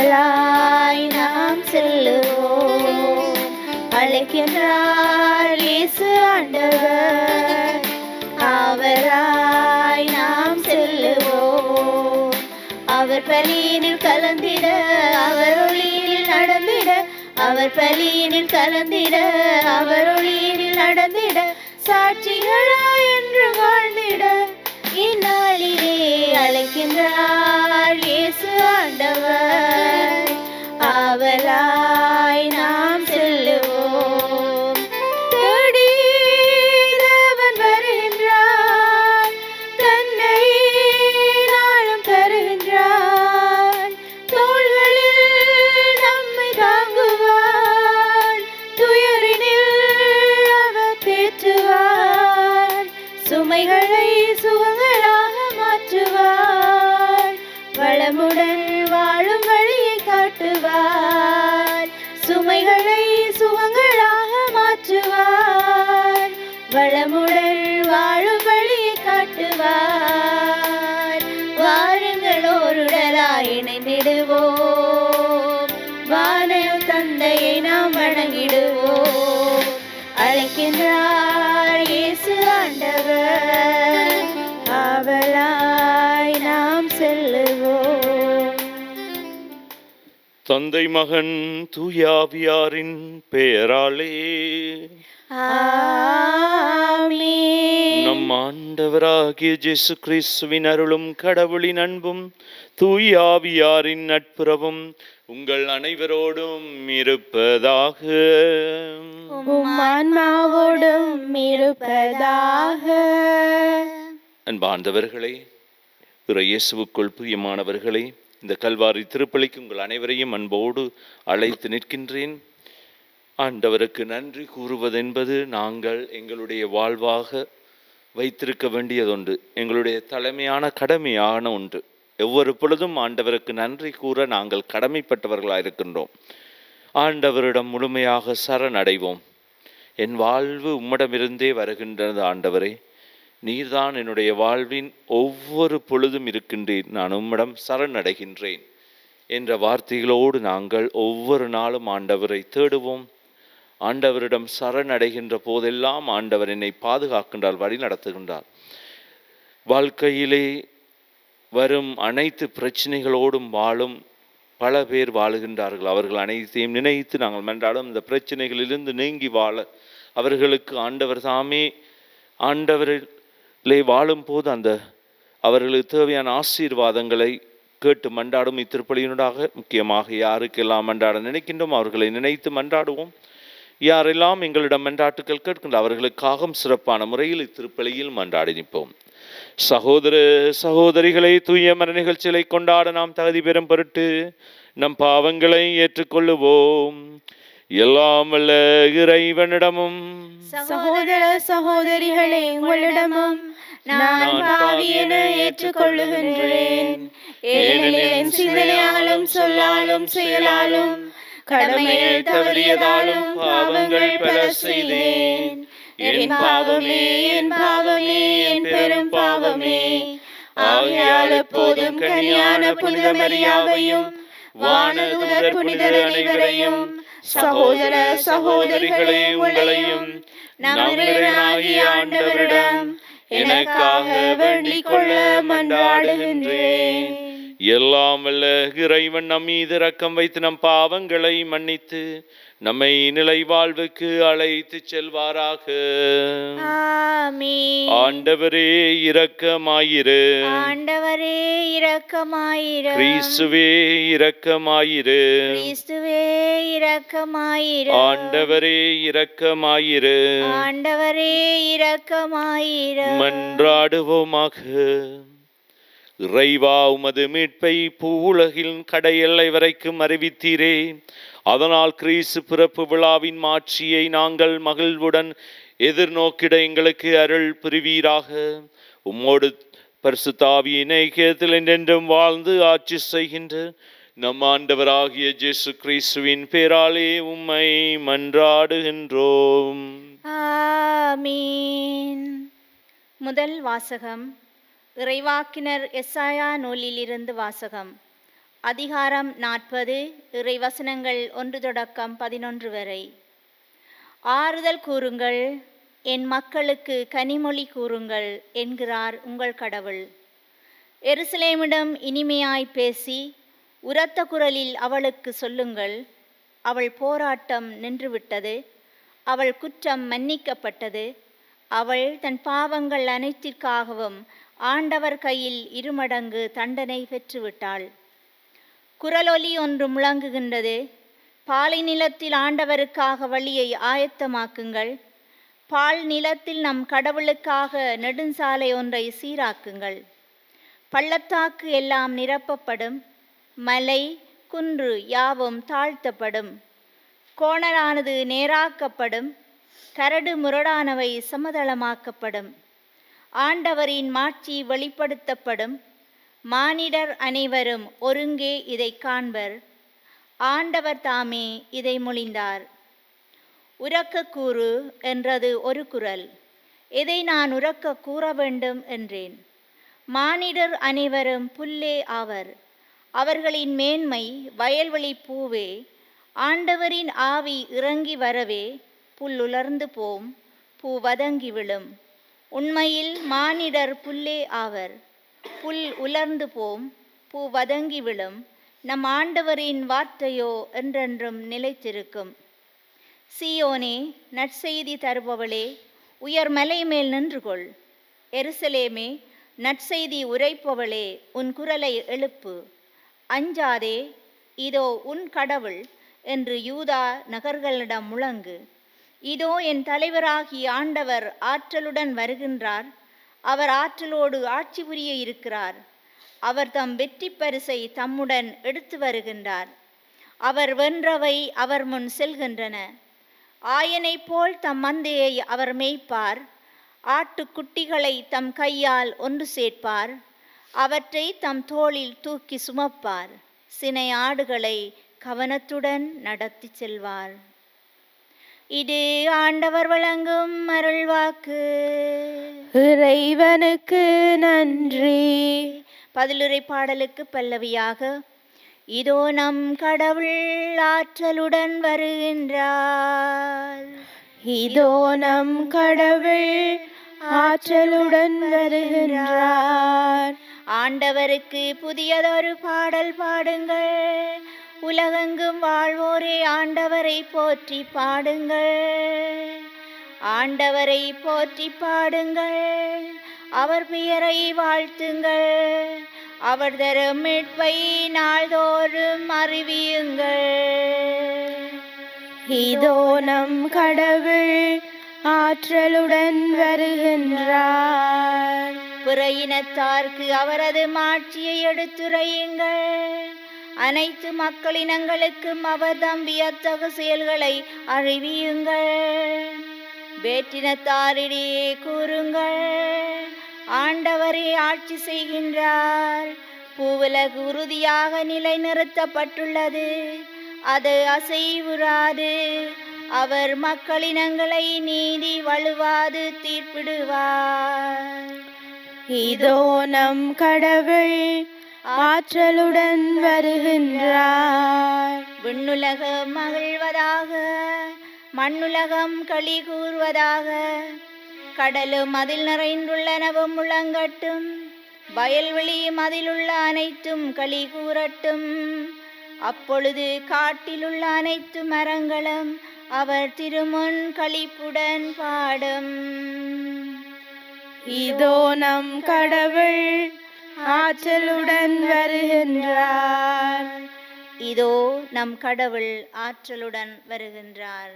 அவளாய் நாம் செல்லுவோம். அழைக்கின்றார் இயேசு ஆண்டவர், அவராய் நாம் செல்லுவோம். அவர் பலியினில் கலந்திட, அவர் ஒளியினில் நடந்திட, அவர் பலியினில் கலந்திட, அவர் ஒளியினில் நடந்திட, சாட்சிகளாய் என்று வாழ்ந்திட இந்நாளிலே அழைக்கின்றார் இயேசு ஆண்டவர், அவளாய் நாம் செல்லுவோம். தேடியவன் வருகின்றான், தன்னை நாளும் தருகின்றான், தோள்களில் நம்மை தாங்குவான், துயரினில் அவர் தேற்றுவான், சுமைகளை சுகங்களாக மாற்றுவார், வளமுடன் வாழும் வழியை காட்டுவார், சுமைகளை சுகங்களாக மாற்றுவார், வளமுடன் வாழும் வழியை காட்டுவார். வாருங்கள் ஓருடலாய் இணைந்திடுவோம், வானய தந்தையை நாம் வணங்கிடுவோம். அழைக்கின்றார் இயேசு ஆண்டவர், அவளாய் நாம் செல்லுவோம். தந்தை மகன் தூயாவியாரின் பெயராலே ஆமென். நம் ஆண்டவராகிய இயேசு கிறிஸ்துவின் அருளும் கடவுளின் அன்பும் தூயாவியாரின் நட்புறவும் உங்கள் அனைவரோடும் இருப்பதாக. உம் ஆன்மாவோடும் இருப்பதாக. அன்பார்ந்தவர்களே, இயேசுவுக்குள் பிரியமானவர்களே, இந்த கல்வாரி திருப்பலிக்கு உங்கள் அனைவரையும் அன்போடு அழைத்து நிற்கின்றேன். ஆண்டவருக்கு நன்றி கூறுவதென்பது நாங்கள் எங்களுடைய வாழ்வாக வைத்திருக்க வேண்டியதொன்று, எங்களுடைய தலைமையான கடமையான ஒன்று. ஒவ்வொரு பொழுதும் ஆண்டவருக்கு நன்றி கூற நாங்கள் கடமைப்பட்டவர்களாயிருக்கின்றோம். ஆண்டவரிடம் முழுமையாக சரணடைவோம். என் வாழ்வு உம்மிடமிருந்தே வருகின்றது ஆண்டவரே, நீர்தான் என்னுடைய வாழ்வின் ஒவ்வொரு பொழுதும் இருக்கின்றேன், நான் உம்மிடம் சரணடைகின்றேன் என்ற வார்த்தைகளோடு நாங்கள் ஒவ்வொரு நாளும் ஆண்டவரை தேடுவோம். ஆண்டவரிடம் சரணடைகின்ற போதெல்லாம் ஆண்டவர் என்னை பாதுகாக்கின்றார், வழி நடத்துகின்றார். வாழ்க்கையிலே வரும் அனைத்து பிரச்சனைகளோடும் வாழும் பல பேர் வாழுகின்றார்கள். அவர்கள் அனைத்தையும் நினைத்து நாங்கள் மன்றாடும் இந்த பிரச்சனைகளிலிருந்து நீங்கி வாழ அவர்களுக்கு ஆண்டவர் தாமே ஆண்டவரிலே வாழும் போது அந்த அவர்களுக்கு தேவையான ஆசீர்வாதங்களை கேட்டு மன்றாடும் இத்திருப்பலியினூடாக. முக்கியமாக யாருக்கெல்லாம் மன்றாட நினைக்கின்றோம் அவர்களை நினைத்து மன்றாடுவோம். யாரெல்லாம் எங்களிடம் மன்றாட்டுக்கள் கேட்கின்ற அவர்களுக்காகவும் சிறப்பான முறையில் இத்திருப்பலியில் மன்றாடி நிற்போம். சகோதர சகோதரிகளை, தூய மர நிகழ்ச்சிகளை கொண்டாட நாம் தகுதி பெறும் பொருட்டு நம் பாவங்களை ஏற்றுக்கொள்ளுவோம். எல்லாம் வல்ல இறைவனிடமும் சகோதர சகோதரிகளே, உங்களிடமும் நான் பாவி என ஏற்றுக்கொள்ளுகின்றேன். ஏனெனில் என் சிந்தனையாலும் சொல்லாலும் செயலாலும் கடமையில் தவறியதாலும் பாவங்கள் பல செய்தேன். என் பாவமே, என் பாவமே, என் பெரும் பாவமே. ஆகையால் எப்போதும் கன்னியான புனித மரியாவையும் வானதூதர் புனிதர் அனைவரையும், சகோதர சகோதரிகளே உங்களையும் நம் இறைவனாகிய ஆண்டவரிடம் எனக்காக வேண்டிக் கொள்ள மன்றாடுகின்றேன். எல்லாம் வல்ல இறைவன் நம் மீது இரக்கம் வைத்து நம் பாவங்களை மன்னித்து நம்மை நிலை வாழ்வுக்கு அழைத்து செல்வாராக. ஆமென். ஆண்டவரே இரக்கமாயிரு. ஆண்டவரே இரக்கமாயிரு. கிறிஸ்துவே இரக்கமாயிரு. கிறிஸ்துவே இரக்கமாயிரு. ஆண்டவரே இரக்கமாயிரு. ஆண்டவரே இரக்கமாயிரு. மன்றாடுவோமாக. இறைவா, உமது மீட்பை பூவுலகின் கடையெல்லை வரைக்கும் அறிவித்தீரே. அதனால் கிறிஸ்து பிறப்பு விழாவின் மாட்சியை நாங்கள் மகிழ்வுடன் எதிர்நோக்கிட எங்களுக்கு அருள் புரிவீராக. உம்மோடு பரிசுத்த ஆவியின் ஐக்கியத்தில் என்றென்றும் வாழ்ந்து ஆட்சி செய்கின்ற நம் ஆண்டவராகிய இயேசு கிறிஸ்துவின் பேராலே உம்மை மன்றாடுகின்றோம். ஆமீன். முதல் வாசகம், இறைவாக்கினர் எசாயா நூலிலிருந்து வாசகம். அதிகாரம் 40 இறைவசனங்கள் 1 தொடக்கம் 11 வரை. ஆறுதல் கூறுங்கள், என் மக்களுக்கு கனிமொழி கூறுங்கள் என்கிறார் உங்கள் கடவுள். எருசலேமிடம் இனிமையாய் பேசி உரத்த குரலில் அவளுக்கு சொல்லுங்கள், அவள் போராட்டம் நின்றுவிட்டது, அவள் குற்றம் மன்னிக்கப்பட்டது, அவள் தன் பாவங்கள் அனைத்திற்காகவும் ஆண்டவர் கையில் இருமடங்கு தண்டனை பெற்றுவிட்டாள். குரலொலி ஒன்று முழங்குகின்றது, பாலை நிலத்தில் ஆண்டவருக்காக வழியை ஆயத்தமாக்குங்கள், பால் நிலத்தில் நம் கடவுளுக்காக நெடுஞ்சாலை ஒன்றை சீராக்குங்கள். பள்ளத்தாக்கு எல்லாம் நிரப்பப்படும், மலை குன்று யாவும் தாழ்த்தப்படும், கோணலானது நேராக்கப்படும், கரடு முரடானவை சமதளமாக்கப்படும். ஆண்டவரின் மாட்சி வெளிப்படுத்தப்படும், மானிடர் அனைவரும் ஒருங்கே இதை காண்பர். ஆண்டவர் தாமே இதை மொழிந்தார். உரக்க கூறு என்றது ஒரு குரல். எதை நான் உரக்க கூற வேண்டும் என்றேன். மானிடர் அனைவரும் புல்லே ஆவர், அவர்களின் மேன்மை வயல்வெளி பூவே. ஆண்டவரின் ஆவி இறங்கி வரவே புல் உலர்ந்து போம், பூ வதங்கி விழும். உண்மையில் மானிடர் புல்லே ஆவர், புல் உலர்ந்து போம், பூ வதங்கி விழும். நம் ஆண்டவரின் வார்த்தையோ என்றென்றும் நிலைத்திருக்கும். சீயோனே, நற்செய்தி தருபவளே, உயர் மலை மேல் நின்று கொள். எருசலேமே, நற்செய்தி உரைப்பவளே, உன் குரலை எழுப்பு. அஞ்சாதே, இதோ உன் கடவுள் என்று யூதா நகர்களிடம் முழங்கு. இதோ என் தலைவராகிய ஆண்டவர் ஆற்றலுடன் வருகின்றார், அவர் ஆற்றலோடு ஆட்சி புரிய இருக்கிறார். அவர் தம் வெற்றி பரிசை தம்முடன் எடுத்து வருகின்றார். அவர் வென்றவை அவர் முன் செல்கின்றன. ஆயனை போல் தம் மந்தையை அவர் மேய்ப்பார், ஆட்டுக்குட்டிகளை தம் கையால் ஒன்று சேர்ப்பார், அவற்றை தம் தோளில் தூக்கி சுமப்பார், சினை ஆடுகளை கவனத்துடன் நடத்தி செல்வார். இது ஆண்டவர் வழங்கும் அருள்வாக்கு. இறைவனுக்கு நன்றி. பதிலுரை பாடலுக்கு பல்லவியாக, இதோ நம் கடவுள் ஆற்றலுடன் வருகின்றார். இதோ நம் கடவுள் ஆற்றலுடன் வருகின்றார். ஆண்டவருக்கு புதியதொரு பாடல் பாடுங்கள், உலகெங்கும் வாழ்வோரே ஆண்டவரை போற்றி பாடுங்கள். ஆண்டவரை போற்றி பாடுங்கள், அவர் பெயரை வாழ்த்துங்கள், அவர் தரும் மீட்பை நாள்தோறும் அறிவியுங்கள். இதோ நம் கடவுள் ஆற்றலுடன் வருகின்றார். பிற இனத்தார்க்கு அவரது மாட்சியை எடுத்துரையுங்கள், அனைத்து மக்களினங்களுக்கும் அவர் தம் வியத்தகு செயல்களை அறிவியுங்கள். வேற்றினத்தாரிடையே கூறுங்கள், ஆண்டவரே ஆட்சி செய்கின்றார். பூவுலகு உறுதியாக நிலைநிறுத்தப்பட்டுள்ளது, அது அசைவுறாது. அவர் மக்களினங்களை நீதி வலுவாது தீர்ப்பிடுவார். இதோ நம் கடவுள் ஆற்றலுடன் வருகின்றார். விண்ணுலக மகிழ்வதாக, மண்ணுலகம் களி கூறுவதாக. கடலும் அதில் நிறைந்துள்ளனவும் முழங்கட்டும், வயல்வெளியும் அதிலுள்ள அனைத்தும் களி கூறட்டும். அப்பொழுது காட்டிலுள்ள அனைத்து மரங்களும் அவர் திருமுன் களிப்புடன் பாடும். இதோ நம் கடவுள் ஆற்றலுடன் வருகின்றார். இதோ நம் கடவுள் ஆற்றலுடன் வருகின்றார்.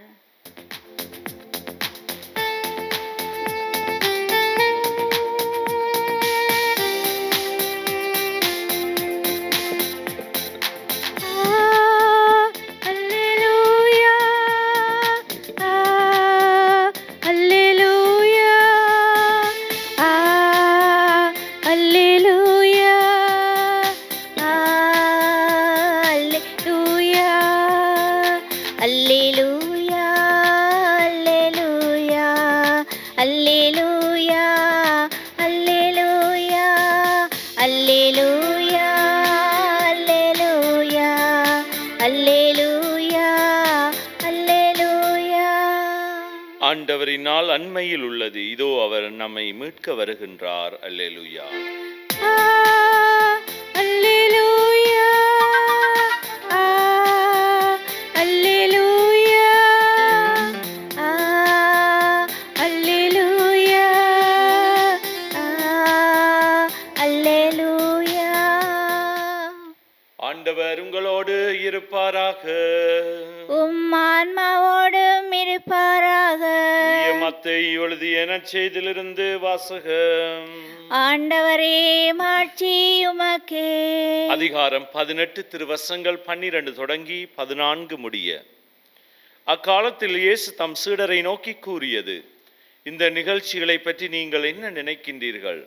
அல்லேலூயா, ஆண்டவரின் நாள் அண்மையில் உள்ளது, இதோ அவர் நம்மை மீட்க வருகின்றார். அல்லேலூயா. அல்லேலூயா, அல்லேலூயா, அல்லேலூயா, அல்லேலூயா. ஆண்டவர் உங்களோடு இருப்பாராக. ஆன்மாவோடும் இருப்பாராக. மத்தேயு எழுதிய நற்செய்தியிலிருந்து வாசகம். ஆண்டவரே, மாட்சி உமக்கே. அதிகாரம் 18, திருவசனங்கள் 12 தொடங்கி 14 முடிய. அக்காலத்தில் இயேசு தம் சீடரை நோக்கி கூறியது: இந்த நிகழ்ச்சிகளை பற்றி நீங்கள் என்ன நினைக்கின்றீர்கள்?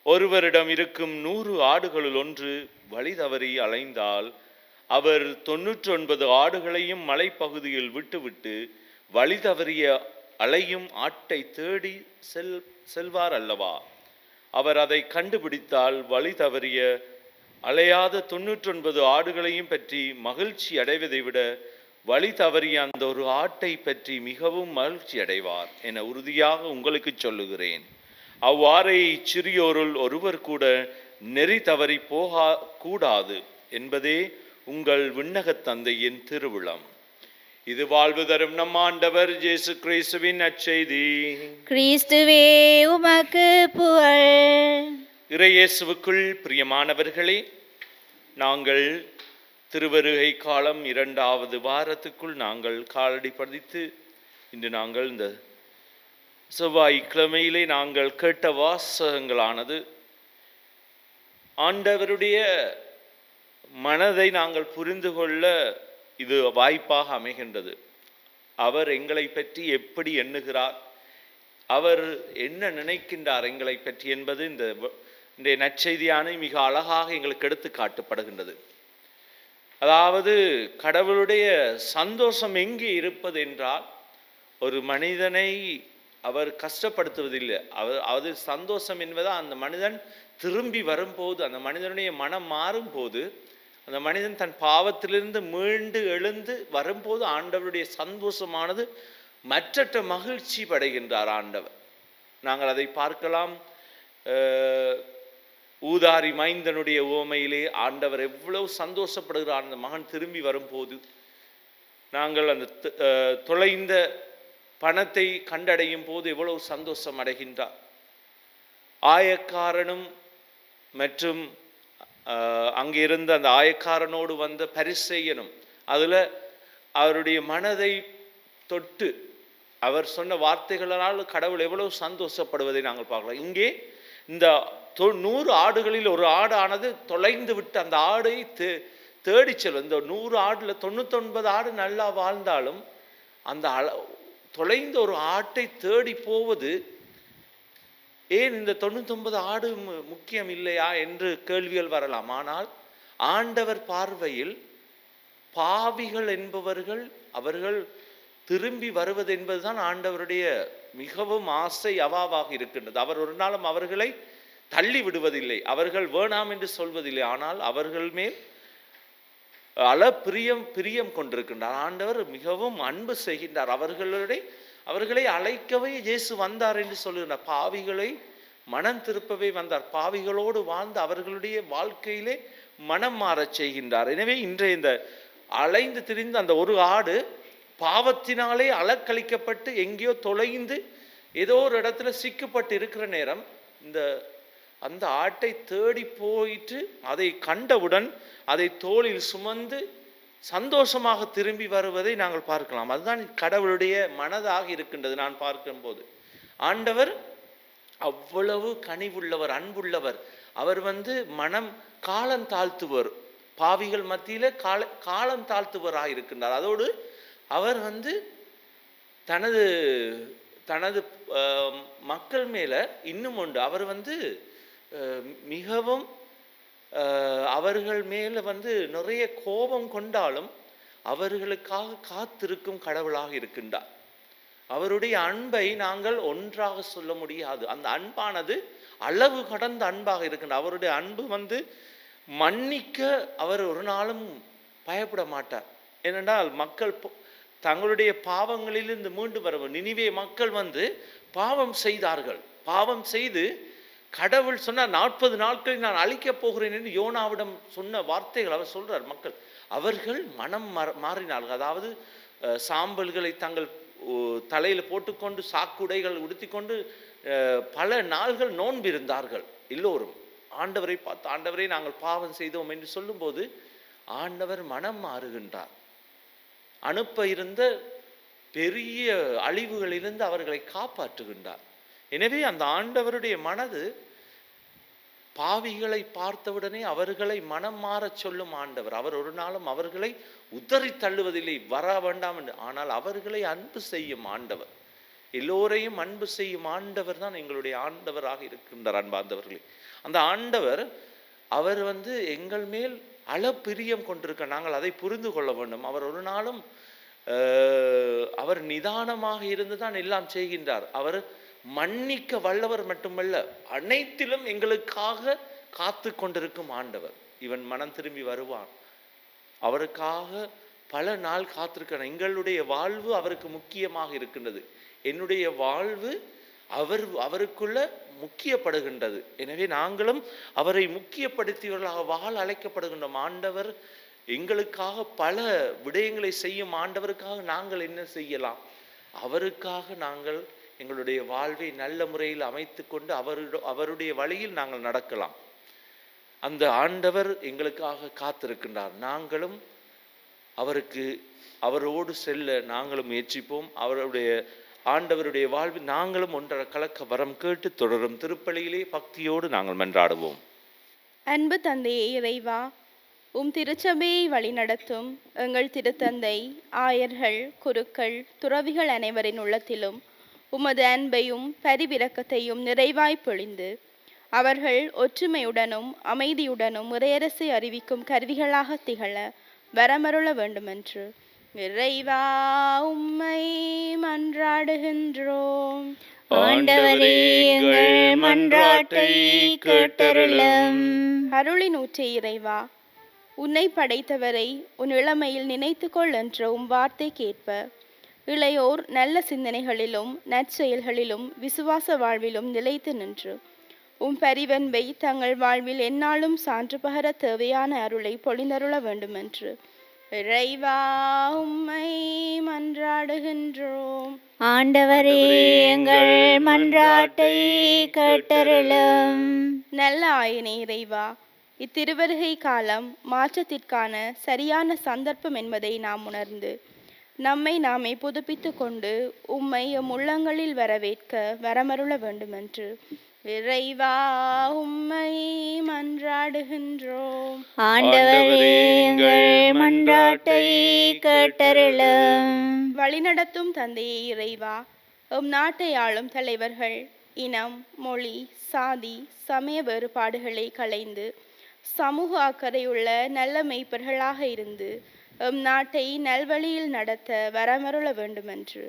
ஒருவரிடம் இருக்கும் 100 ஆடுகளுள் ஒன்று வழி தவறி அலைந்தால் அவர் 99 ஆடுகளையும் மலைப்பகுதியில் விட்டுவிட்டு வழி தவறிய அலையும் ஆட்டை தேடி செல்வார் அல்லவா? அவர் அதை கண்டுபிடித்தால் வழி தவறிய அலையாத 99 ஆடுகளையும் பற்றி மகிழ்ச்சி அடைவதை விட வழி தவறிய அந்த ஒரு ஆட்டை பற்றி மிகவும் மகிழ்ச்சி அடைவார் என உறுதியாக உங்களுக்கு சொல்லுகிறேன். அவ்வாறே சிறியோருள் ஒருவர் கூட நெறி தவறி கூடாது என்பதே உங்கள் விண்ணகத் தந்தையின் திருவிழம். இது வாழ்வு தரும் நம் ஆண்டவர் இயேசு கிறிஸ்துவின் நற்செய்தி. கிறிஸ்துவே உமக்கு புகழ். இறையேசுவுக்குள் பிரியமானவர்களே, நாங்கள் திருவருகை காலம் 2வது வாரத்துக்குள் நாங்கள் காலடி பதித்து இன்று நாங்கள் இந்த செவ்வாய்க்கிழமையிலே நாங்கள் கேட்ட வாசகங்களானது ஆண்டவருடைய மனதை நாங்கள் புரிந்து கொள்ள இது வாய்ப்பாக அமைகின்றது. அவர் எங்களை பற்றி எப்படி எண்ணுகிறார், அவர் என்ன நினைக்கின்றார் எங்களை பற்றி என்பது இந்த நற்செய்தியான மிக அழகாக எங்களுக்கு எடுத்து காட்டப்படுகின்றது. அதாவது கடவுளுடைய சந்தோஷம் எங்கே இருப்பது என்றால், ஒரு மனிதனை அவர் கஷ்டப்படுத்துவதில்லை. அது சந்தோஷம் என்பது அந்த மனிதன் திரும்பி வரும்போது, அந்த மனிதனுடைய மனம் மாறும்போது, அந்த மனிதன் தன் பாவத்திலிருந்து மீண்டு எழுந்து வரும்போது ஆண்டவருடைய சந்தோஷமானது மற்றற்ற மகிழ்ச்சி படைகின்றார் ஆண்டவர். நாங்கள் அதை பார்க்கலாம். ஊதாரி மைந்தனுடைய உவமையிலே ஆண்டவர் எவ்வளவு சந்தோஷப்படுகிறார் அந்த மகன் திரும்பி வரும்போது. நாங்கள் அந்த தொலைந்த பணத்தை கண்டடையும் போது எவ்வளவு சந்தோஷம் அடைகின்றார். ஆயக்காரனும் மற்றும் அங்கே இருந்த அந்த ஆயக்காரனோடு வந்த பரிசேயனும் அதில் அவருடைய மனதை தொட்டு அவர் சொன்ன வார்த்தைகளால் கடவுள் எவ்வளவு சந்தோஷப்படுவதை நாங்கள் பார்க்கலாம். இங்கே இந்த 100 ஆடுகளில் ஒரு ஆடானது தொலைந்து விட்டு அந்த ஆடை தேடி செல்லும். இந்த 100 ஆடுல 99 ஆடு நல்லா வாழ்ந்தாலும் அந்த தொலைந்த ஒரு ஆட்டை தேடி போவது ஏன்? இந்த 99 ஆடு முக்கியம் இல்லையா என்று கேள்விகள் வரலாம். ஆனால் ஆண்டவர் பார்வையில் பாவிகள் என்பவர்கள் அவர்கள் திரும்பி வருவது என்பதுதான் ஆண்டவருடைய மிகவும் ஆசை அவாவாக இருக்கின்றது. அவர் ஒரு நாளும் அவர்களை தள்ளி விடுவதில்லை, அவர்கள் வேணாம் என்று சொல்வதில்லை. ஆனால் அவர்கள் மேல் பிரியம் கொண்டிருக்கின்றார். ஆண்டவர் மிகவும் அன்பு செய்கின்றார். அவர்களை அழைக்கவே இயேசு வந்தார் என்று சொல்லுகிறார். பாவிகளை மனம் திருப்பவே வந்தார். பாவிகளோடு வாழ்ந்து அவர்களுடைய வாழ்க்கையிலே மனம் மாறச் செய்கின்றார். எனவே இன்றைய இந்த அலைந்து திரிந்த அந்த ஒரு ஆடு பாவத்தினாலே அலக்களிக்கப்பட்டு எங்கேயோ தொலைந்து ஏதோ ஒரு இடத்துல சிக்கப்பட்டு இருக்கிற நேரம் அந்த ஆட்டை தேடி போயிட்டு அதை கண்டவுடன் அதை தோளில் சுமந்து சந்தோஷமாக திரும்பி வருவதை நாங்கள் பார்க்கலாம். அதுதான் கடவுளுடைய மனதாக இருக்கின்றது. நான் பார்க்கும்போது ஆண்டவர் அவ்வளவு கனிவுள்ளவர், அன்புள்ளவர். அவர் மனம் காலம் தாழ்த்துவர், பாவிகள் மத்தியில காலம் தாழ்த்துவராக இருக்கின்றார். அதோடு அவர் தனது தனது மக்கள் மேல இன்னும் உண்டு. அவர் மிகவும் அவர்கள் மேல நிறைய கோபம் கொண்டாலும் அவர்களுக்காக காத்திருக்கும் கடவுளாக இருக்கின்றார். அவருடைய அன்பை நாங்கள் ஒன்றாக சொல்ல முடியாது. அந்த அன்பானது அளவு கடந்த அன்பாக இருக்கின்றார். அவருடைய அன்பு மன்னிக்க அவர் ஒரு நாளும் பயப்பட மாட்டார். ஏனென்றால் மக்கள் தங்களுடைய பாவங்களிலிருந்து மீண்டு வர நினிவே மக்கள் பாவம் செய்தார்கள். பாவம் செய்து கடவுள் சொன்னார் 40 நாட்களில் நான் அழிக்கப் போகிறேன் என்று யோனாவிடம் சொன்ன வார்த்தைகள் அவர் சொல்றார். மக்கள் அவர்கள் மனம் மாறினார்கள். அதாவது சாம்பல்களை தங்கள் தலையில் போட்டுக்கொண்டு சாக்குடைகள் உடுத்திக்கொண்டு பல நாள்கள் நோன்பிருந்தார்கள். எல்லோரும் ஆண்டவரை பார்த்து, ஆண்டவரை நாங்கள் பாவம் செய்தோம் என்று சொல்லும்போது ஆண்டவர் மனம் மாறுகின்றார். அனுப்ப இருந்த பெரிய அழிவுகளிலிருந்து அவர்களை காப்பாற்றுகின்றார். எனவே அந்த ஆண்டவருடைய மனது பாவிகளை பார்த்தவுடனே அவர்களை மனம் மாறச் சொல்லும் ஆண்டவர். அவர் ஒரு நாளும் அவர்களை உதறி தள்ளுவதில்லை, வர வேண்டாம் என்று. ஆனால் அவர்களை அன்பு செய்யும் ஆண்டவர், எல்லோரையும் அன்பு செய்யும் ஆண்டவர் தான் எங்களுடைய ஆண்டவராக இருக்கின்றார். அன்பார்ந்தவர்களே, அந்த ஆண்டவர் அவர் எங்கள் மேல் அளப்பிரியம் கொண்டிருக்க நாங்கள் அதை புரிந்து கொள்ள வேண்டும். அவர் ஒரு நாளும் அவர் நிதானமாக இருந்து தான் எல்லாம் செய்கின்றார். அவர் மன்னிக்க வல்லவர் மட்டுமல்ல, அனைத்திலும் எங்களுக்காக காத்து கொண்டிருக்கும் ஆண்டவர். இவன் மனம் திரும்பி வருவான், அவருக்காக பல நாள் காத்திருக்க. எங்களுடைய வாழ்வு அவருக்கு முக்கியமாக இருக்கின்றது. என்னுடைய வாழ்வு அவருக்குள்ள முக்கியப்படுகின்றது. எனவே நாங்களும் அவரை முக்கியப்படுத்தியவர்களாக வாழ அழைக்கப்படுகின்றோம். ஆண்டவர் எங்களுக்காக பல விடயங்களை செய்யும் ஆண்டவருக்காக நாங்கள் என்ன செய்யலாம்? அவருக்காக நாங்கள் எங்களுடைய வாழ்வை நல்ல முறையில் அமைத்து கொண்டு அவருடைய வழியில் நாங்கள் நடக்கலாம். அந்த ஆண்டவர் எங்களுக்காக காத்திருக்கின்றார். நாங்களும் அவரோடு செல்ல நாங்களும் முயற்சிப்போம். ஆண்டவருடைய வாழ்வில் நாங்களும் ஒன்றரை கலக்க வரம் கேட்டு தொடரும் திருப்பலியிலே பக்தியோடு நாங்கள் மன்றாடுவோம். அன்பு தந்தையே இறைவா, திருச்சபையை வழிநடத்தும் எங்கள் திருத்தந்தை, ஆயர்கள், குருக்கள், துறவிகள் அனைவரின் உள்ளத்திலும் உமது அன்பையும் பரிவிரக்கத்தையும் நிறைவாய் பொழிந்து அவர்கள் ஒற்றுமையுடனும் அமைதியுடனும் இறையரசை அறிவிக்கும் கருவிகளாக திகழ வரமருள வேண்டுமென்று இறைவா உம்மை மன்றாடுகின்றோம். ஆண்டவரே, எங்கள் மன்றாட்டை கேட்டருளும். அருளின் ஊற்றே இறைவா, உன்னை படைத்தவரை உன் இளமையில் நினைத்துக்கொள் என்ற வார்த்தை கேட்ப இளையோர் நல்ல சிந்தனைகளிலும் நற்செயல்களிலும் விசுவாச வாழ்விலும் நிலைத்து நின்று பரிவன்பை தங்கள் வாழ்வில் எந்நாளும் சான்று பகர தேவையான அருளை பொழிந்தருள வேண்டுமென்று இறைவா உம்மை மன்றாடுகின்றோம். ஆண்டவரே, எங்கள் மன்றாட்டை கேட்டருளும். நல்ல ஆயனே இறைவா, இத்திருவருகை காலம் மாற்றத்திற்கான சரியான சந்தர்ப்பம் என்பதை நாம் உணர்ந்து நம்மை நாமே புதுப்பித்து கொண்டு உம்மை எம் உள்ளங்களில் வரவேற்க வரமருள வேண்டுமென்று இறைவா உம்மை மன்றாடுகின்றோம். ஆண்டவரே, எங்கள் மன்றாட்டை கேட்டருளும். வழிநடத்தும் தந்தையே இறைவா, எம் நாட்டை ஆளும் தலைவர்கள் இனம், மொழி, சாதி, சமய வேறுபாடுகளை களைந்து சமூக அக்கறையுள்ள நல்ல மெய்ப்பர்களாக இருந்து எம் நாட்டை நல்வழியில் நடத்த வரமருள வேண்டுமென்று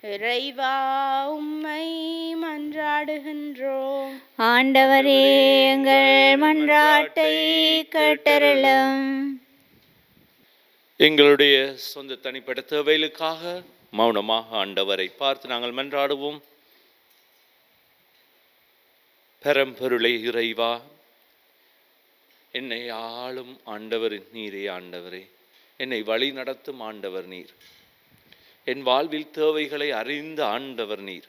இறைவா உம்மை மன்றாடுகின்றோம். ஆண்டவரே, எங்கள் மன்றாட்டை கேட்டருளும். எங்களுடைய சொந்த தனிப்பட்ட தேவைகளுக்காக மௌனமாக ஆண்டவரை பார்த்து நாங்கள் மன்றாடுவோம். பரம்பொருளை இறைவா, என்னை ஆளும் ஆண்டவர் நீரே. ஆண்டவரே, என்னை வழி நடத்தும் ஆண்டவர் நீர். என் வாழ்வில் தேவைகளை அறிந்த ஆண்டவர் நீர்.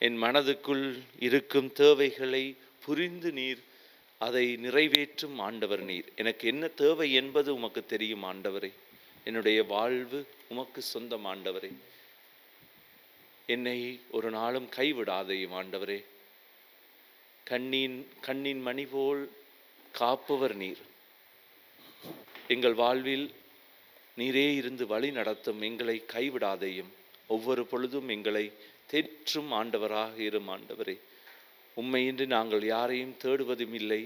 என் மனதுக்குள் இருக்கும் தேவைகளை புரிந்து நீர் அதை நிறைவேற்றும் ஆண்டவர் நீர். எனக்கு என்ன தேவை என்பது உமக்கு தெரியும் ஆண்டவரே. என்னுடைய வாழ்வு உமக்கு சொந்தம் ஆண்டவரே. என்னை ஒரு நாளும் கைவிடாதையும் ஆண்டவரே. கண்ணின் மணி போல் காப்பவர் நீர். எங்கள் வாழ்வில் நீரே இருந்து வழி நடத்தும், எங்களை கைவிடாதையும் ஒவ்வொரு பொழுதும் எங்களை தேற்றும் ஆண்டவராக இரும் ஆண்டவரே. உம்மையின்றி நாங்கள் யாரையும் தேடுவதும் இல்லை.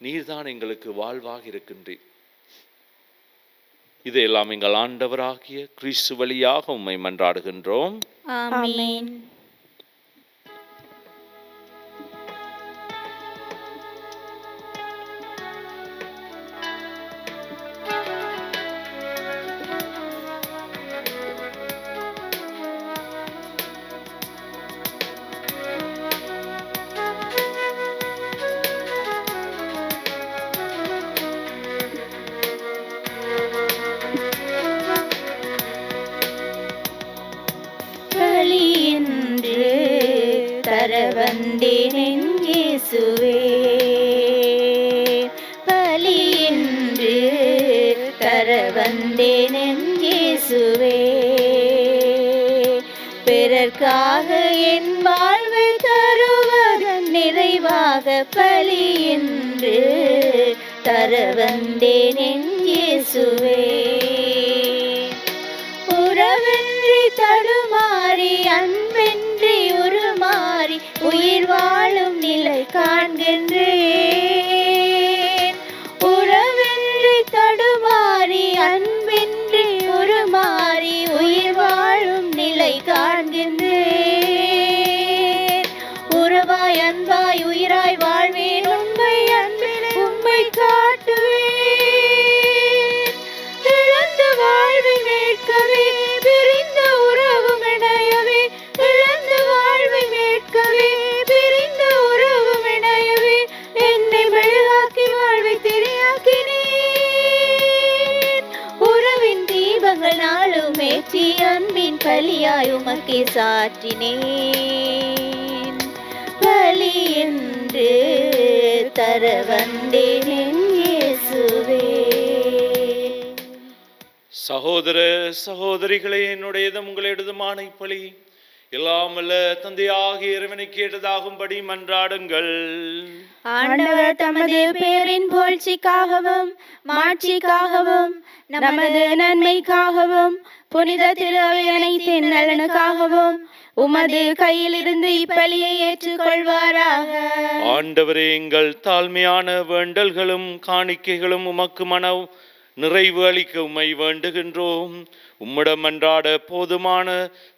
நீர்தான் எங்களுக்கு வாழ்வாக இருக்கின்றீர். இதையெல்லாம் எங்கள் ஆண்டவராகிய கிறிஸ்து வழியாக உம்மை மன்றாடுகின்றோம். ஆமென். இயேசுவே பலியின்று தர வந்தேன் என் இயேசுவே பிறர்க்காக என் வாழ்வை தருவதன் நிறைவாக பலியின்று தர வந்தேன் என் இயேசுவே உறவின்றி தடுமாறி அன்பின்றி உருமாறி உயிர் வாழும் நிலை காண்கின்றேன் உறவின்றி தடுமாறி அன்பின்றி உருமாறி உயிர் வாழும் நிலை காண்கின்றேன் உறவாய் அன்பாய் உயிராய் வாழ்வேன் உண்மை அன்பில் உண்மை காட்டுவேன் இழந்த வாழ்வை மீட்கவே பிரிந்த உறவும் இணையவே இழந்த வாழ்வை மீட்கவே பிரிந்த உறவும் இணையவே என்னை மெழுகாக்கி வாழ்வை திரையாக்கினேன் உறவின் தீபங்கள் நாளும் ஏற்றி அன்பின் பலியாய் உமக்கே சாற்றினேன் பலி என்று தர வந்தேன் என் இயேசுவே சகோதர சகோதரிகளே, என்னுடையதும் உங்களிடதுமான இப்பலி எல்லாம் வல்ல தந்தையாகிய இறைவனை கேட்டதாகும்படி மன்றாடுங்கள். ஆண்டவர் தமது பேரின் புகழ்ச்சிக்காகவும் மாட்சிக்காகவும் நமது நன்மைக்காகவும் புனித திரு அனைத்தின் நலனுக்காகவும் உமது கையிலிருந்து இப்பலியை ஏற்றுக்கொள்வாராக. ஆண்டவரே, எங்கள் தாழ்மையான வேண்டல்களும் காணிக்கைகளும் உமக்கு மன நிறைவு அளிக்க உம்மை வேண்டுகின்றோம். உம்மிடம் அன்றாட போதுமான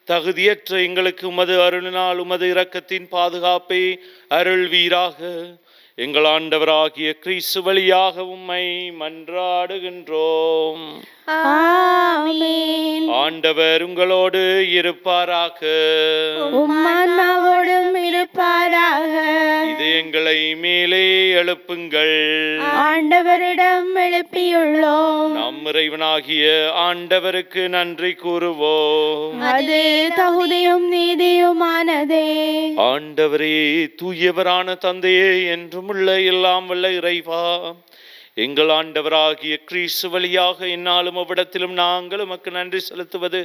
தகுதியற்ற எங்களுக்கு உமது அருளினால் உமது இரக்கத்தின் பாதுகாப்பை அருள்வீராக. எங்கள் ஆண்டவராகிய கிறிஸ்து வழியாக உம்மை மன்றாடுகின்றோம். ஆமென். ஆண்டவர் உங்களோடு இருப்பாராக. உம் ஆன்மாவோடும் இருப்பாராக. இதயங்களை மேலே எழுப்புங்கள். ஆண்டவரிடம் எழுப்பியுள்ளோம். நம் இறைவனாகிய ஆண்டவருக்கு நன்றி கூறுவோம். அது தகுதியும் நீதியுமானதே. ஆண்டவரே, தூயவரான தந்தையே, என்றும் உள்ள எல்லாம் வல்ல இறைவா, எங்கள் ஆண்டவராகிய கிறிஸ்து வழியாக என்னாலும் அவ்விடத்திலும் நாங்கள் உமக்கு நன்றி செலுத்துவது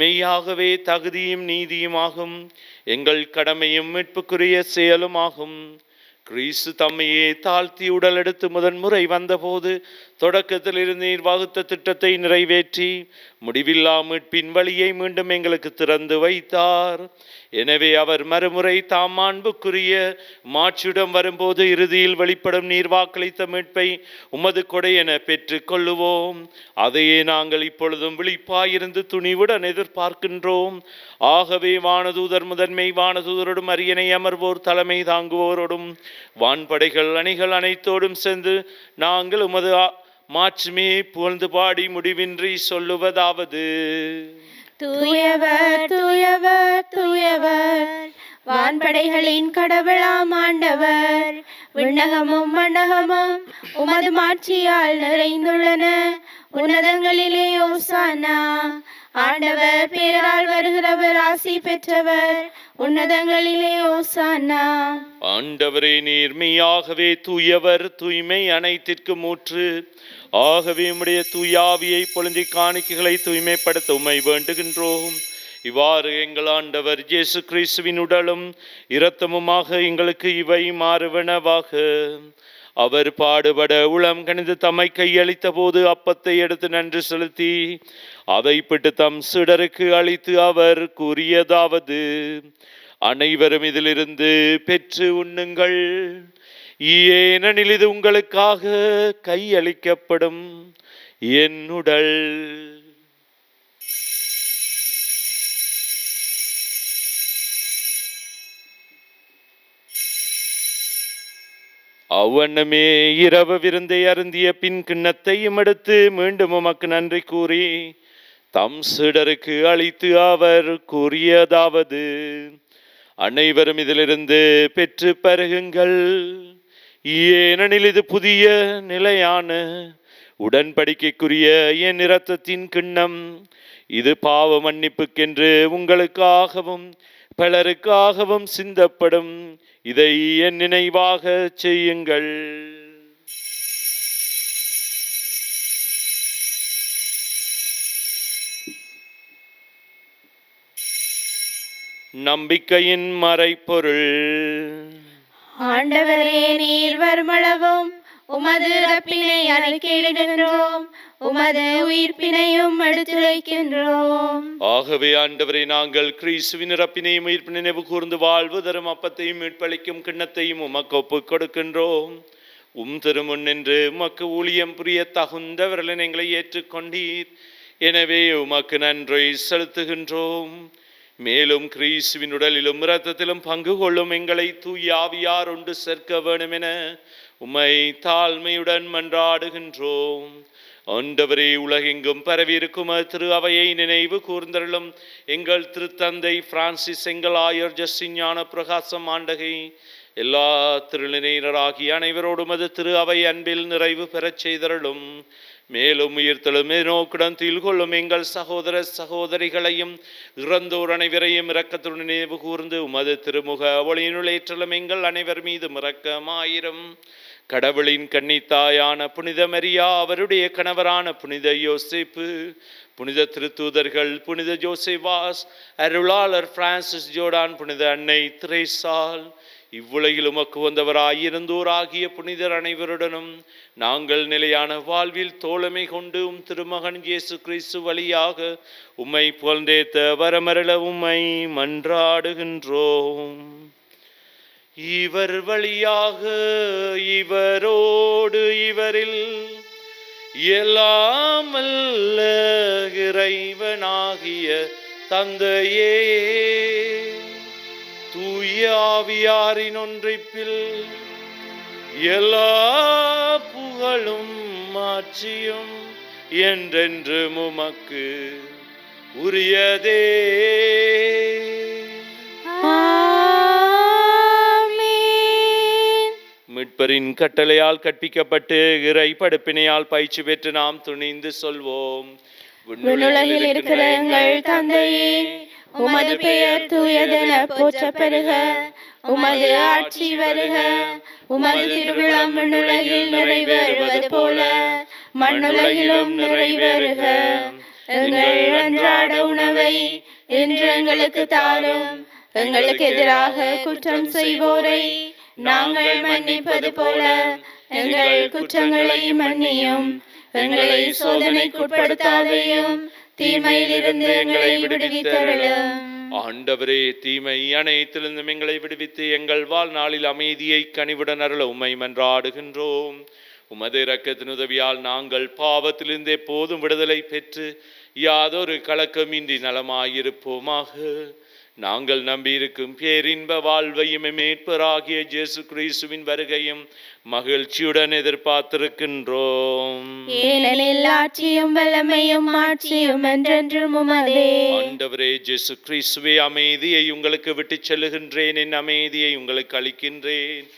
மெய்யாகவே தகுதியும் நீதியுமாகும், எங்கள் கடமையும் மீட்புக்குரிய செயலுமாகும். கிறிஸ்து தம்மையே தாழ்த்தி உடல் எடுத்து முதன்முறை வந்தபோது தொடக்கத்தில் இருந்து நீர் வகுத்த திட்டத்தை நிறைவேற்றி முடிவில்லா மீட்பின் வழியை மீண்டும் எங்களுக்கு திறந்து வைத்தார். எனவே அவர் மறுமுறை தாம் மாண்புக்குரிய மாட்சியுடன் வரும்போது இறுதியில் வெளிப்படும் நீர் வாக்களித்த மீட்பை உமது கொடை என பெற்று கொள்ளுவோம். அதையே நாங்கள் இப்பொழுதும் விழிப்பாயிருந்து துணிவுடன் எதிர்பார்க்கின்றோம். ஆகவே வானதூதர் முதன்மை வானதூதரோடும் அரியணை அமர்வோர் தலைமை தாங்குவோரோடும் வான்படைகள் அணிகள் அனைத்தோடும் சேர்ந்து நாங்கள் உமது மாட்சிமே புகழ்ந்து பாடி முடிவின்றி சொல்லுவதாவது: தூயவர் தூயவர் தூயவர், வான்படைகளின் கடவுளாம் ஆண்டவர். விண்ணகமும் மண்ணகமும் உமது மாட்சியால் நிறைந்துள்ளன. உன்னதங்களிலே ஓசானா. ஆண்டவர் பேரால் வருகிறவர் ஆசி பெற்றவர். உன்னதங்களிலே ஓசானா. ஆண்டவரே, நீர் மெய்யாகவே தூயவர், தூய்மை அனைத்திற்கும் ஊற்று. ஆகவே உம்முடைய தூயாவியை பொழுந்தி காணிக்கைகளை தூய்மைப்படுத்த உம்மை வேண்டுகின்றோம். இவ்வாறு எங்கள் ஆண்டவர் இயேசு கிறிஸ்துவின் உடலும் இரத்தமுமாக எங்களுக்கு இவை மாறுவனவாக. அவர் பாடுபட உளம் கணிந்து தம்மை கையளித்த போது அப்பத்தை எடுத்து நன்றி செலுத்தி அதை பிட்டு தம் சீடருக்கு அளித்து அவர் கூறியதாவது: அனைவரும் இதிலிருந்து பெற்று உண்ணுங்கள். ஏனெனில் இது உங்களுக்காக கையளிக்கப்படும் என் உடல். அவ்வண்ணமே இரவு விருந்தை அருந்திய பின் கிண்ணத்தையும் எடுத்து மீண்டும் உமக்கு நன்றி கூறி தம் சீடருக்கு அளித்து அவர் கூறியதாவது: அனைவரும் இதிலிருந்து பெற்று பருகுங்கள். ஏனெனில் இது புதிய நிலையான உடன்படிக்கைக்குரிய என் இரத்தத்தின் கிண்ணம். இது பாவ மன்னிப்புக்கென்று உங்களுக்காகவும் பலருக்காகவும் சிந்தப்படும். இதை என் நினைவாக செய்யுங்கள். நம்பிக்கையின் மறைபொருள். ஆண்டவரே, நீர் வருமளவும் உமது இறப்பினை அறிக்கையிடுகின்றோம், உமது உயிர்ப்பினையும் எடுத்துரைக்கின்றோம். ஆகவே ஆண்டவரே, நாங்கள் கிறிஸ்துவின் இறப்பினையும் உயிர்ப்பினை நினைவு கூர்ந்து வாழ்வு தரும் அப்பத்தையும் மீட்பளிக்கும் கிண்ணத்தையும் உமக்கு ஒப்புக் கொடுக்கின்றோம். திருமுன் நின்று உமக்கு ஊழியம் புரிய தகுந்தவர்களை எங்களை ஏற்றுக்கொண்டீர். எனவே உமக்கு நன்றி செலுத்துகின்றோம். மேலும் கிறிஸ்துவின் உடலிலும் இரத்தத்திலும் பங்கு கொள்ளும் எங்களை தூய ஆவியார் ஒன்று சேர்க்க வேண்டும் என உம்மை தாழ்மையுடன் மன்றாடுகின்றோம். ஆண்டவரே, உலகெங்கும் பரவியிருக்கும் திரு அவையை நினைவு கூர்ந்தருளும். எங்கள் திருத்தந்தை பிரான்சிஸ், எங்கள் ஆயர் ஜஸ்டின் ஞான பிரகாசம் ஆண்டகை, எல்லா திருநிலையினராகிய அனைவரோடும் அது திரு அவை அன்பில் நிறைவு பெறச் செய்தருளும். மேலும் உயிர்த்தெழும் நோக்குடன் கொள்ளும் எங்கள் சகோதர சகோதரிகளையும் இறந்தோர் அனைவரையும் இரக்கத்துடன் நினைவு கூர்ந்து உமது திருமுக ஒளியினுளேற்றலும் எங்கள் அனைவர் மீது இரக்கமாயிரும். கடவுளின் கன்னித்தாயான புனித மரியா, அவருடைய கணவரான புனித யோசேப்பு, புனித திருத்தூதர்கள், புனித ஜோசேவாஸ், அருளாளர் பிரான்சிஸ் ஜோர்டான், புனித அன்னை திரேசால், இவ்வுலகில் உமக்கு வந்தவராயிருந்தோராகிய புனிதர் அனைவருடனும் நாங்கள் நிலையான வாழ்வில் தோழமை கொண்டு திருமகன் இயேசு கிறிஸ்து வழியாக உம்மை புகழ்ந்தேத்த வரமருள உம்மை மன்றாடுகின்றோம். இவர் வழியாக, இவரோடு, இவரில் எல்லாம் வல்ல இறைவனாகிய தந்தையே, தூய ஆவியாரின் ஒன்றிப்பில் எல்லா புகழும் மாட்சியும் என்றென்று உமக்கு உரியதே. மீட்பரின் கட்டளையால் கற்பிக்கப்பட்டு இறை படுப்பினையால் பயிற்சி பெற்று நாம் துணிந்து சொல்வோம். விண்ணுலகில் இருக்கிற எங்கள் தந்தையே, உமது பெயர் தூயதென போற்றப் பெறுக. உமது ஆட்சி வருக. உமது திருவிழம் விண்ணுலகில் நிறைவேறுவது போல மண்ணுலகிலும் நிறைவேறுக. எங்கள் அன்றாட உணவை இன்று எங்களுக்கு தாரும். எங்களுக்கு எதிராக குற்றம் செய்வோரை நாங்கள் மன்னிப்பது போல எங்கள் குற்றங்களை மன்னியும். எங்களை சோதனைக்குட்படுத்தாதையும், தீமையிலிருந்து எங்களை விடுவித்தருளும். ஆண்டவரே, தீமை அனைத்திலிருந்தும் எங்களை விடுவித்து எங்கள் வாழ்நாளில் அமைதியை கனிவுடன் அருள உம்மை மன்றாடுகின்றோம். உமது இரக்கத்தின் உதவியால் நாங்கள் பாவத்திலிருந்து எப்போதும் விடுதலை பெற்று யாதொரு கலக்கமின்றி நலமாயிருப்போமாக. நாங்கள் நம்பியிருக்கும் பேரின்ப வாழ்வையும் மீட்பராகிய இயேசு கிறிஸ்துவின் வருகையும் மகிழ்ச்சியுடன் எதிர்பார்த்திருக்கின்றோம். ஏனெனில் ஆட்சியும் வல்லமையும் மாட்சியும் என்றென்றும் உமதே. ஆண்டவரே இயேசு கிறிஸ்துவே, அமைதியை உங்களுக்கு விட்டுச் செல்லுகின்றேன், என் அமைதியை உங்களுக்கு அளிக்கின்றேன்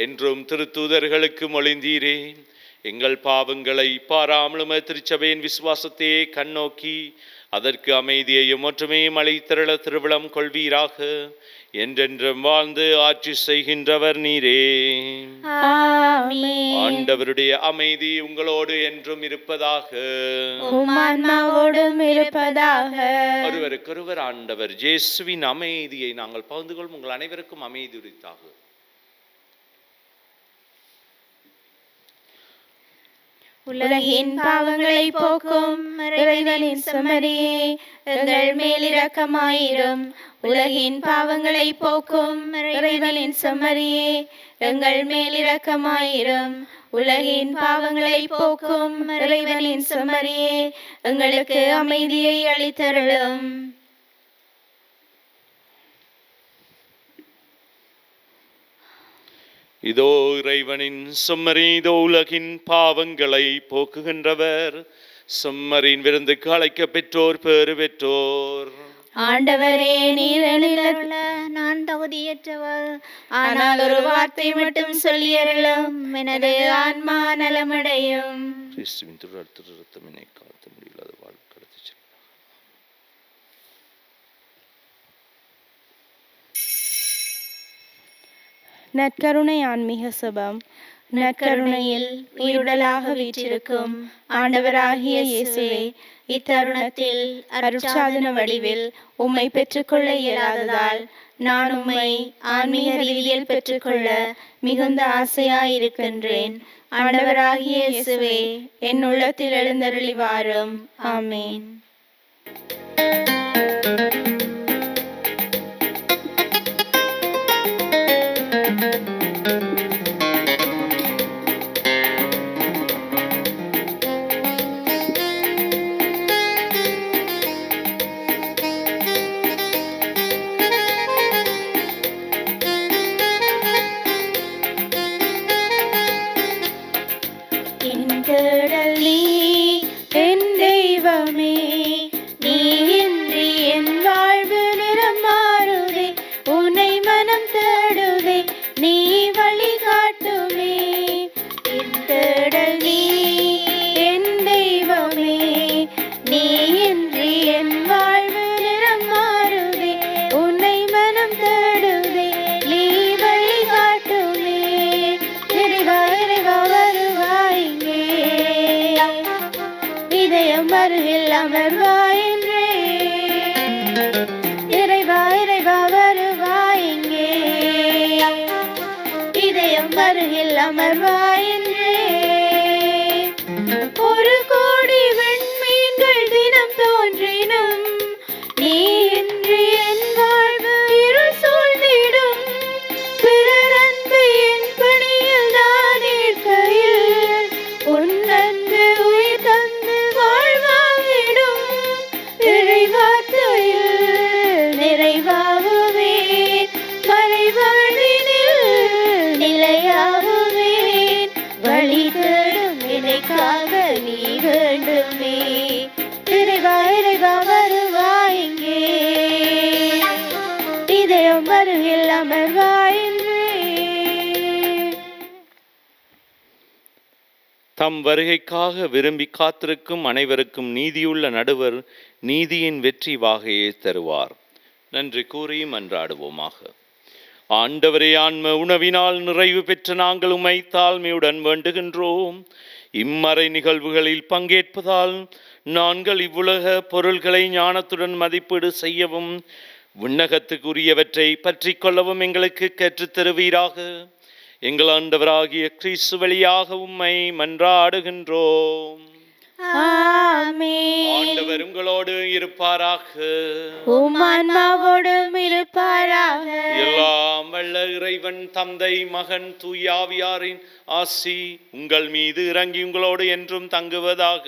என்றும் திருத்தூதர்களுக்கு மொழிந்தீரேன். எங்கள் பாவங்களை பாராமலும் திருச்சபையின் விசுவாசத்தையே கண்ணோக்கி அதற்கு அமைதியையும் ஒற்றுமையும் அளித்தருள திருவிழம் கொள்வீராக. என்றென்றும் வாழ்ந்து ஆட்சி செய்கின்றவர் நீரே. ஆமென். ஆண்டவருடைய அமைதி உங்களோடு என்றும் இருப்பதாக. உம் ஆன்மாவோடும் இருப்பதாக. ஒருவருக்கொருவர் ஆண்டவர் இயேசுவின் அமைதியை நாங்கள் பகிர்ந்து கொள்ளும். உங்கள் அனைவருக்கும் அமைதி உரித்தாக. உலகின் பாவங்களை போக்கும் இறைவனின் செம்மறியே, எங்கள் மேல் இரக்கமாயிரும். உலகின் பாவங்களை போக்கும் இறைவனின் செம்மறியே, எங்கள் மேல் இரக்கமாயிரும். உலகின் பாவங்களை போக்கும் இறைவனின் செம்மறியே, எங்களுக்கு அமைதியை அளித்தருளும். இதோ இறைவனின் செம்மறி, இதோ உலகின் பாவங்களை போக்குகின்றவர். செம்மறியின் விருந்துக்கு அழைக்க பெற்றோர் பேறு பெற்றோர். ஆண்டவரே, நீர் எழிலருள நான் தகுதியற்றவர், ஆனால் ஒரு வார்த்தை மட்டும் சொல்லியருளும், எனது ஆன்மா நலமடையும். கிறிஸ்துவின் திருரத்தமினை காத்த முடியலாத வாழ்வு கடத்தி செல்லும். நற்கருணை ஆன்மீக சபம். நற்கருணையில் உயிருடலாக வீற்றிருக்கும் ஆண்டவராகிய இயேசுவே, இத்தருணத்தில் அருட்சாதன வடிவில் உம்மை பெற்றுக்கொள்ள இயலாததால் நான் உம்மை ஆன்மீக ரீதியில் பெற்றுக்கொள்ள மிகுந்த ஆசையாயிருக்கின்றேன். ஆண்டவராகிய இயேசுவே, என் உள்ளத்தில் எழுந்தருளி வாரும். ஆமேன். அருகில் அமர்வாயின்றே, இறைவா இறைவா வருவாயிங்கே, இதயம் அருகில் அமர்வாயின்றே. ஒரு கோடி விண்மீன்கள் தினம் தோன்றினும் நீ இன்றி என் வாழ்வு இருள் சூழ்ந்திடும். பிறர் அன்பு என் பணியில் நான் இருக்கையில் உன் அன்பு உயிர் தந்து வாழ்வாகிடும். இறைவார்த்தையில் நிறைவாகுவேன், மறைவாழ்வினில் நிலையாகுவேன். வழி தேடும் எனக்காக நீ வேண்டுமே, இறைவா இறைவா வருவாயிங்கே, இதயம் அருகில் அமர்வாயின்றே. தம் வருகைக்காக விரும்பி காத்திருக்கும் அனைவருக்கும் நீதியுள்ள நடுவர் நீதியின் வெற்றி வாகையை தருவார். நன்றி கூறி மன்றாடுவோமாக. ஆண்டவரே, ஆன்ம உணவினால் நிறைவு பெற்ற நாங்கள் உம்மை தாழ்மையுடன் வேண்டுகின்றோம். இம்மறை நிகழ்வுகளில் பங்கேற்பதால் நாங்கள் இவ்வுலக பொருள்களை ஞானத்துடன் மதிப்பீடு செய்யவும் விண்ணகத்துக்குரியவற்றை பற்றி கொள்ளவும் எங்களுக்கு கற்றுத்தருவீராக. எங்கள் ஆண்டவராகிய கிறிஸ்து வழியாக உம்மை மன்றாடுகின்றோம். ஆமென். ஆண்டவர் உங்களோடு இருப்பாராக. உம் ஆன்மாவோடும் இருப்பாராக. எல்லாம் வல்ல இறைவன் தந்தை, மகன், தூயாவியாரின் ஆசி உங்கள் மீது இறங்கி உங்களோடு என்றும் தங்குவதாக.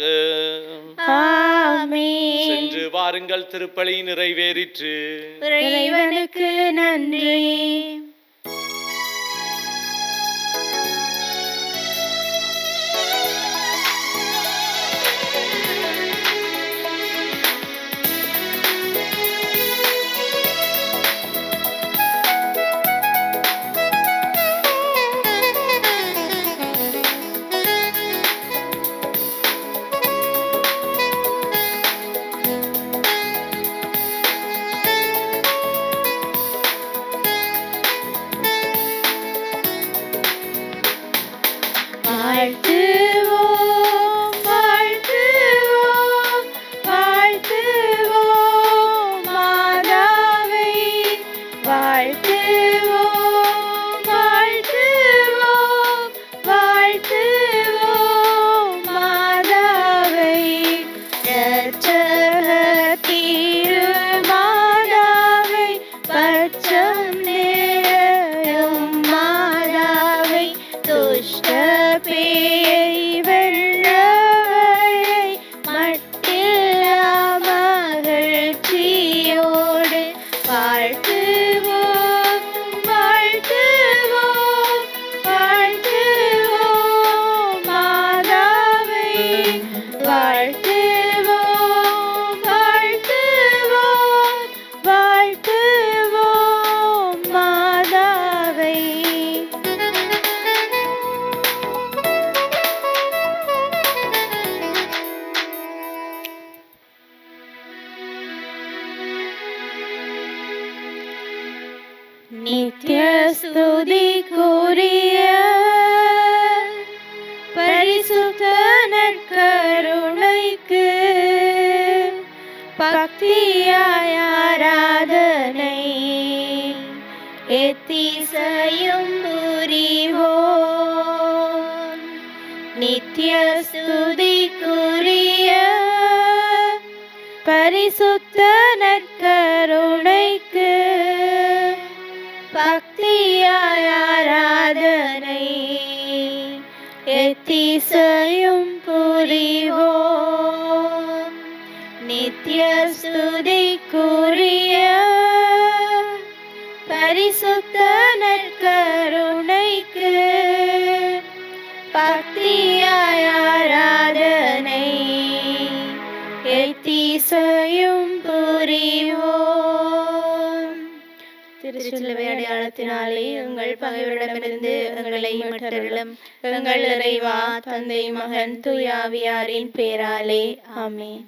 ஆமென். சென்று வாருங்கள், திருப்பலி நிறைவேறிற்று. இறைவனுக்கு நன்றி. வாழ்த்துவோம் வாழ்த்துவோம் வாழ்த்துவோம் மாதாவை, வாழ்த்துவோம் வாழ்த்துவோம் வாழ்த்துவோம் மாதாவை. நற்செய்தித் திருமாதாவை, பச்சம் நிறையும் மாதாவை, துஷ்ட பேயை வென்றவளை, மட்டில்லா மகிழ்ச்சியோடு வாழ்த்துவோம் வாழ்த்துவோம் வாழ்த்துவோம் மாதாவை, வாழ்த்துவோம் வாழ்த்துவோம் வாழ்த்துவோம் மாதாவை. நித்ய ஸ்துதிக்கு பரிசுத்த நற்கருணைக்கு பக்தியாய் ஆராதனை எத்திசையும் புரிவோம். நித்திய ஸ்துதிக்குரிய பரிசுத்த நற்கருணைக்கு பக்தியாய் ஆராதனை எத்திசையும் புரிவோம். நித்திய ஸ்துதிக்குரிய பரிசுத்த நற்கருணைக்கு பக்தியாய் ஆராதனை எத்திசையும் புரிவோம். திருச்சிலுவை அடையாளத்தினாலே எங்கள் பகைவரிடமிருந்து எங்களை மீட்டருளும். எங்கள் இறைவா, தந்தை, மகன், தூய ஆவியாரின் பேராலே ஆமென்.